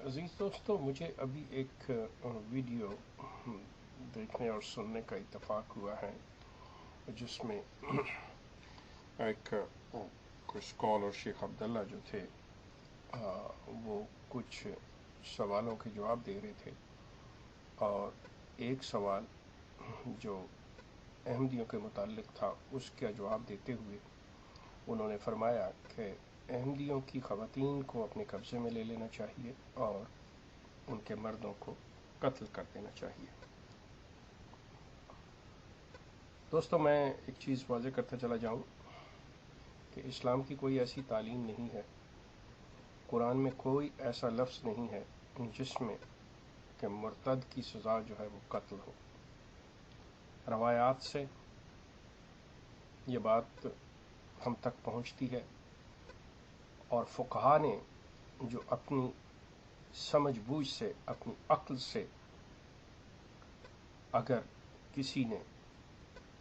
عزیز دوستوں، مجھے ابھی ایک ویڈیو دیکھنے اور سننے کا اتفاق ہوا ہے جس میں ایک کوئی اسکالر شیخ عبداللہ جو تھے وہ کچھ سوالوں کے جواب دے رہے تھے، اور ایک سوال جو احمدیوں کے متعلق تھا اس کا جواب دیتے ہوئے انہوں نے فرمایا کہ احمدیوں کی خواتین کو اپنے قبضے میں لے لینا چاہیے اور ان کے مردوں کو قتل کر دینا چاہیے۔ دوستو، میں ایک چیز واضح کرتا چلا جاؤں کہ اسلام کی کوئی ایسی تعلیم نہیں ہے، قرآن میں کوئی ایسا لفظ نہیں ہے جس میں کہ مرتد کی سزا جو ہے وہ قتل ہو۔ روایات سے یہ بات ہم تک پہنچتی ہے، اور فقہا نے جو اپنی سمجھ بوجھ سے، اپنی عقل سے اگر کسی نے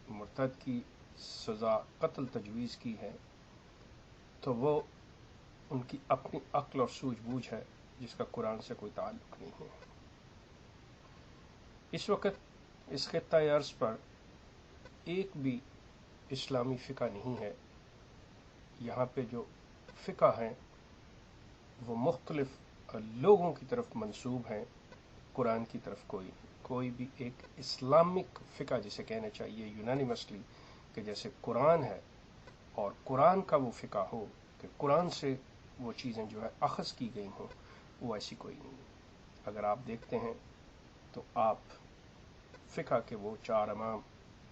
مرتد کی سزا قتل تجویز کی ہے تو وہ ان کی اپنی عقل اور سوجھ بوجھ ہے، جس کا قرآن سے کوئی تعلق نہیں ہے۔ اس وقت اس خطۂ ارض پر ایک بھی اسلامی فقہ نہیں ہے۔ یہاں پہ جو فقہ ہیں وہ مختلف لوگوں کی طرف منسوب ہیں، قرآن کی طرف کوئی بھی ایک اسلامک فقہ جسے کہنا چاہیے یونانیمسلی کہ جیسے قرآن ہے اور قرآن کا وہ فقہ ہو کہ قرآن سے وہ چیزیں جو ہے اخذ کی گئی ہوں، وہ ایسی کوئی نہیں۔ اگر آپ دیکھتے ہیں تو آپ فقہ کے وہ چار امام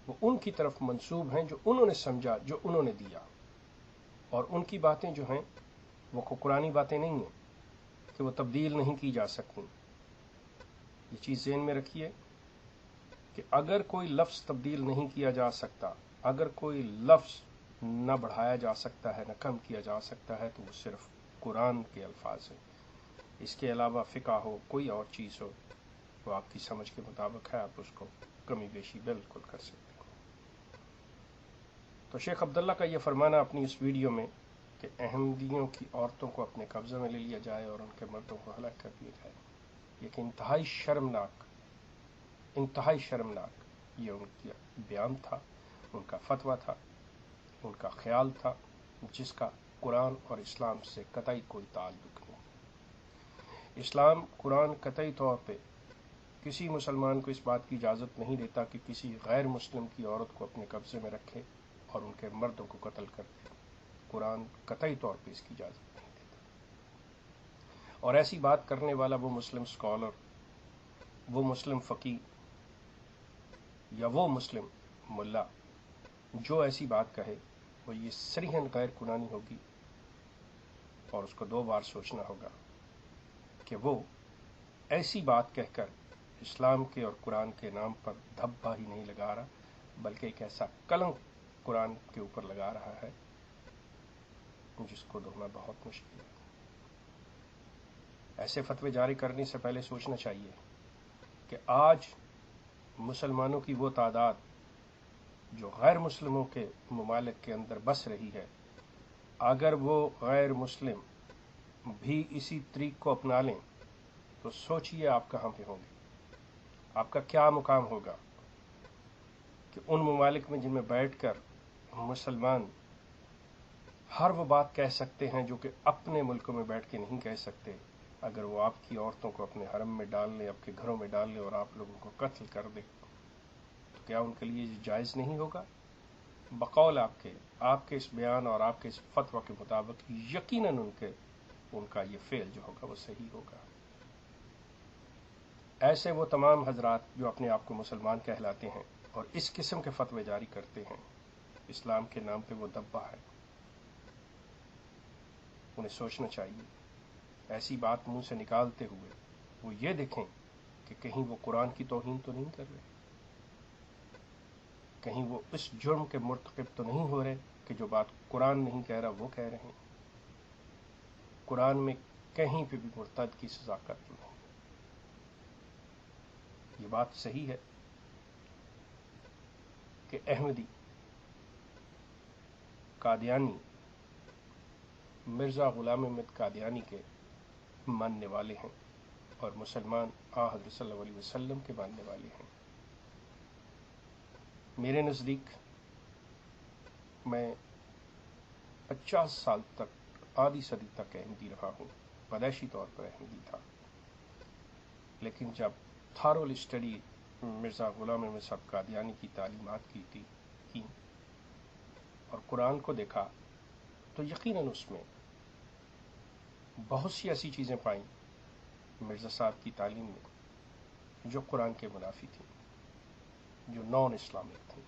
وہ ان کی طرف منسوب ہیں جو انہوں نے سمجھا، جو انہوں نے دیا، اور ان کی باتیں جو ہیں وہ قرآنی باتیں نہیں ہیں کہ وہ تبدیل نہیں کی جا سکتی۔ یہ چیز ذہن میں رکھیے کہ اگر کوئی لفظ تبدیل نہیں کیا جا سکتا، اگر کوئی لفظ نہ بڑھایا جا سکتا ہے، نہ کم کیا جا سکتا ہے، تو وہ صرف قرآن کے الفاظ ہیں۔ اس کے علاوہ فقہ ہو، کوئی اور چیز ہو، وہ آپ کی سمجھ کے مطابق ہے، آپ اس کو کمی بیشی بالکل کر سکتے ہیں۔ تو شیخ عبداللہ کا یہ فرمانا اپنی اس ویڈیو میں کہ احمدیوں کی عورتوں کو اپنے قبضے میں لے لیا جائے اور ان کے مردوں کو ہلاک کر دیا جائے، یہ انتہائی شرمناک یہ ان کا بیان تھا، ان کا فتویٰ تھا، ان کا خیال تھا، جس کا قرآن اور اسلام سے قطعی کوئی تعلق نہیں۔ اسلام، قرآن قطعی طور پہ کسی مسلمان کو اس بات کی اجازت نہیں دیتا کہ کسی غیر مسلم کی عورت کو اپنے قبضے میں رکھے اور ان کے مردوں کو قتل کر دے۔ قرآن قطعی طور پہ اس کی اجازت نہیں دیتا، اور ایسی بات کرنے والا وہ مسلم اسکالر، وہ مسلم فقیہ یا وہ مسلم ملا جو ایسی بات کہے، وہ یہ صریحاً غیر قرآنی ہوگی، اور اس کو دو بار سوچنا ہوگا کہ وہ ایسی بات کہہ کر اسلام کے اور قرآن کے نام پر دھبا ہی نہیں لگا رہا، بلکہ ایک ایسا کلنک قرآن کے اوپر لگا رہا ہے جس کو دھونا بہت مشکل ہے۔ ایسے فتوے جاری کرنے سے پہلے سوچنا چاہیے کہ آج مسلمانوں کی وہ تعداد جو غیر مسلموں کے ممالک کے اندر بس رہی ہے، اگر وہ غیر مسلم بھی اسی طریق کو اپنا لیں تو سوچئے آپ کہاں پہ ہوں گے، آپ کا کیا مقام ہوگا کہ ان ممالک میں جن میں بیٹھ کر مسلمان ہر وہ بات کہہ سکتے ہیں جو کہ اپنے ملکوں میں بیٹھ کے نہیں کہہ سکتے، اگر وہ آپ کی عورتوں کو اپنے حرم میں ڈال لیں، آپ کے گھروں میں ڈال لیں اور آپ لوگوں کو قتل کر دیں، تو کیا ان کے لیے یہ جائز نہیں ہوگا؟ بقول آپ کے اس بیان اور آپ کے اس فتویٰ کے مطابق یقیناً ان کا یہ فعل جو ہوگا وہ صحیح ہوگا۔ ایسے وہ تمام حضرات جو اپنے آپ کو مسلمان کہلاتے ہیں اور اس قسم کے فتوے جاری کرتے ہیں، اسلام کے نام پہ وہ دبا ہے، انہیں سوچنا چاہیے۔ ایسی بات منہ سے نکالتے ہوئے وہ یہ دیکھیں کہ کہیں وہ قرآن کی توہین تو نہیں کر رہے، کہیں وہ اس جرم کے مرتکب تو نہیں ہو رہے کہ جو بات قرآن نہیں کہہ رہا وہ کہہ رہے ہیں۔ قرآن میں کہیں پہ بھی مرتد کی سزا قتل نہیں۔ یہ بات صحیح ہے کہ احمدی، قادیانی، مرزا غلام احمد قادیانی کے ماننے والے ہیں، اور مسلمان حضرت صلی اللہ علیہ وسلم کے ماننے والے ہیں۔ میرے نزدیک میں 50 سال تک، آدھی صدی تک احمدی رہا ہوں، پیدائشی طور پر احمدی تھا، لیکن جب تھارول اسٹڈی مرزا غلام احمد صاحب قادیانی کی تعلیمات کی اور قرآن کو دیکھا تو یقیناً اس میں بہت سی ایسی چیزیں پائیں مرزا صاحب کی تعلیم میں جو قرآن کے منافی تھیں، جو نان اسلامک تھیں۔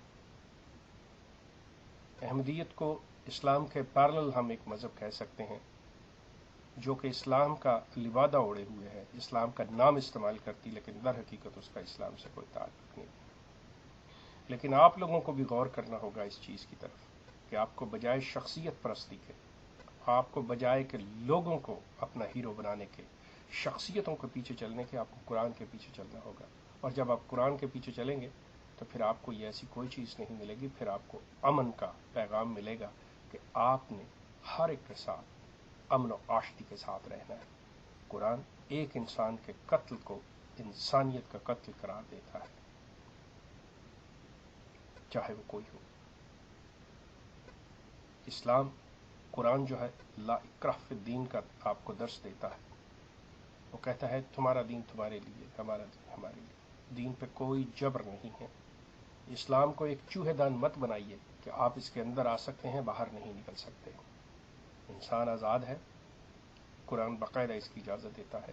احمدیت کو اسلام کے پیرلل ہم ایک مذہب کہہ سکتے ہیں جو کہ اسلام کا لبادہ اوڑے ہوئے ہے، اسلام کا نام استعمال کرتی، لیکن در حقیقت اس کا اسلام سے کوئی تعلق نہیں۔ لیکن آپ لوگوں کو بھی غور کرنا ہوگا اس چیز کی طرف کہ آپ کو بجائے شخصیت پرستی کے، آپ کو بجائے کہ لوگوں کو اپنا ہیرو بنانے کے، شخصیتوں کے پیچھے چلنے کے، آپ کو قرآن کے پیچھے چلنا ہوگا۔ اور جب آپ قرآن کے پیچھے چلیں گے تو پھر آپ کو یہ ایسی کوئی چیز نہیں ملے گی، پھر آپ کو امن کا پیغام ملے گا کہ آپ نے ہر ایک کے ساتھ امن و آشتی کے ساتھ رہنا ہے۔ قرآن ایک انسان کے قتل کو انسانیت کا قتل قرار دیتا ہے، چاہے وہ کوئی ہو۔ اسلام قرآن جو ہے لا اکراہ فی الدین کا آپ کو درس دیتا ہے۔ وہ کہتا ہے تمہارا دین تمہارے لیے، ہمارا دین ہمارے لیے، دین پہ کوئی جبر نہیں ہے۔ اسلام کو ایک چوہے دان مت بنائیے کہ آپ اس کے اندر آ سکتے ہیں، باہر نہیں نکل سکتے۔ انسان آزاد ہے، قرآن باقاعدہ اس کی اجازت دیتا ہے۔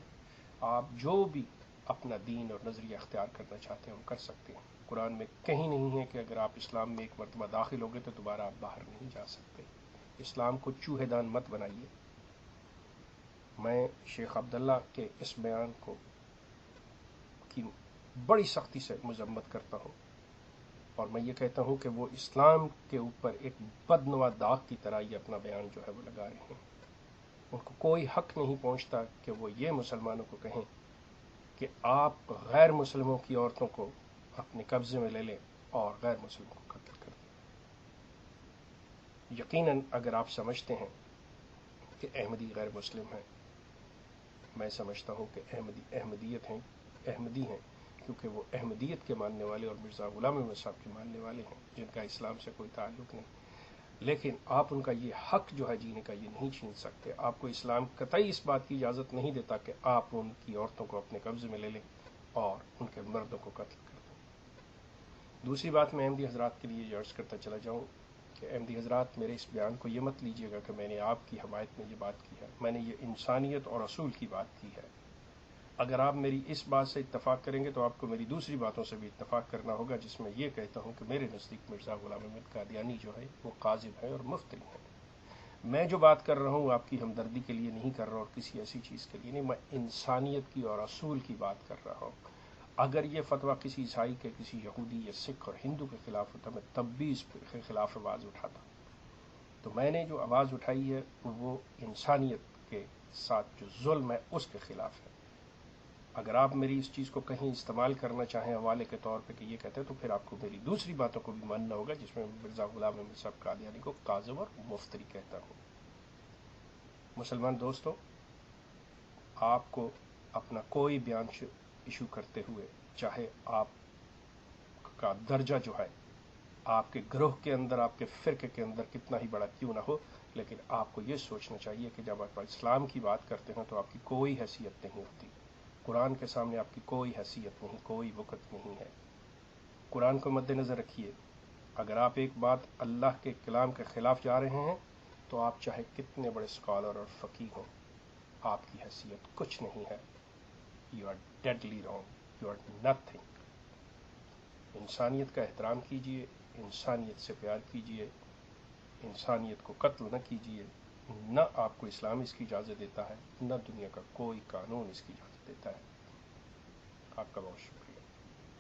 آپ جو بھی اپنا دین اور نظریہ اختیار کرنا چاہتے ہیں وہ کر سکتے ہیں۔ قرآن میں کہیں نہیں ہے کہ اگر آپ اسلام میں ایک مرتبہ داخل ہو گئے تو دوبارہ آپ باہر نہیں جا سکتے۔ اسلام کو چوہے دان مت بنائیے۔ میں شیخ عبداللہ کے اس بیان کی بڑی سختی سے مذمت کرتا ہوں، اور میں یہ کہتا ہوں کہ وہ اسلام کے اوپر ایک بدنما داغ کی طرح یہ اپنا بیان جو ہے وہ لگا رہے ہیں۔ ان کو کوئی حق نہیں پہنچتا کہ وہ یہ مسلمانوں کو کہیں کہ آپ غیر مسلموں کی عورتوں کو اپنے قبضے میں لے لیں اور غیر مسلموں کو قتل کر دیں۔ یقیناً اگر آپ سمجھتے ہیں کہ احمدی غیر مسلم ہیں، میں سمجھتا ہوں کہ احمدیت ہیں، احمدی ہیں، کیونکہ وہ احمدیت کے ماننے والے اور مرزا غلام احمد صاحب کے ماننے والے ہیں، جن کا اسلام سے کوئی تعلق نہیں۔ لیکن آپ ان کا یہ حق جو ہے جینے کا یہ نہیں چھین سکتے۔ آپ کو اسلام قطعی اس بات کی اجازت نہیں دیتا کہ آپ ان کی عورتوں کو اپنے قبضے میں لے لیں اور ان کے مردوں کو قتل کر دیں۔ دوسری بات میں احمدی حضرات کے لیے یہ عرض کرتا چلا جاؤں کہ احمدی حضرات میرے اس بیان کو یہ مت لیجیے گا کہ میں نے آپ کی حمایت میں یہ بات کی ہے، میں نے یہ انسانیت اور اصول کی بات کی ہے۔ اگر آپ میری اس بات سے اتفاق کریں گے تو آپ کو میری دوسری باتوں سے بھی اتفاق کرنا ہوگا، جس میں یہ کہتا ہوں کہ میرے نزدیک مرزا غلام احمد قادیانی جو ہے وہ کاذب ہے اور مفتری ہے۔ میں جو بات کر رہا ہوں آپ کی ہمدردی کے لیے نہیں کر رہا اور کسی ایسی چیز کے لیے نہیں، میں انسانیت کی اور اصول کی بات کر رہا ہوں۔ اگر یہ فتویٰ کسی عیسائی کے، کسی یہودی یا سکھ اور ہندو کے خلاف ہوتا، میں تب بھی اس کے خلاف آواز اٹھاتا۔ تو میں نے جو آواز اٹھائی ہے وہ انسانیت کے ساتھ جو ظلم ہے اس کے خلاف ہے۔ اگر آپ میری اس چیز کو کہیں استعمال کرنا چاہیں حوالے کے طور پہ کہ یہ کہتے ہیں، تو پھر آپ کو میری دوسری باتوں کو بھی ماننا ہوگا، جس میں مرزا غلام احمد صاحب قادیانی کو کاذب اور مفتری کہتا ہوں۔ مسلمان دوستو، آپ کو اپنا کوئی بیان ایشو کرتے ہوئے، چاہے آپ کا درجہ جو ہے آپ کے گروہ کے اندر، آپ کے فرقے کے اندر کتنا ہی بڑا کیوں نہ ہو، لیکن آپ کو یہ سوچنا چاہیے کہ جب آپ اسلام کی بات کرتے ہیں تو آپ کی کوئی حیثیت نہیں ہوتی۔ قرآن کے سامنے آپ کی کوئی حیثیت نہیں، کوئی وقت نہیں ہے۔ قرآن کو مد نظر رکھیے۔ اگر آپ ایک بات اللہ کے کلام کے خلاف جا رہے ہیں تو آپ چاہے کتنے بڑے اسکالر اور فقیہ ہوں، آپ کی حیثیت کچھ نہیں ہے۔ You are deadly wrong, you are nothing. انسانیت کا احترام کیجیے، انسانیت سے پیار کیجیے، انسانیت کو قتل نہ کیجیے۔ نہ آپ کو اسلام اس کی اجازت دیتا ہے، نہ دنیا کا کوئی قانون اس کی اجازت دیتا ہے۔ آپ کا بہت شکریہ۔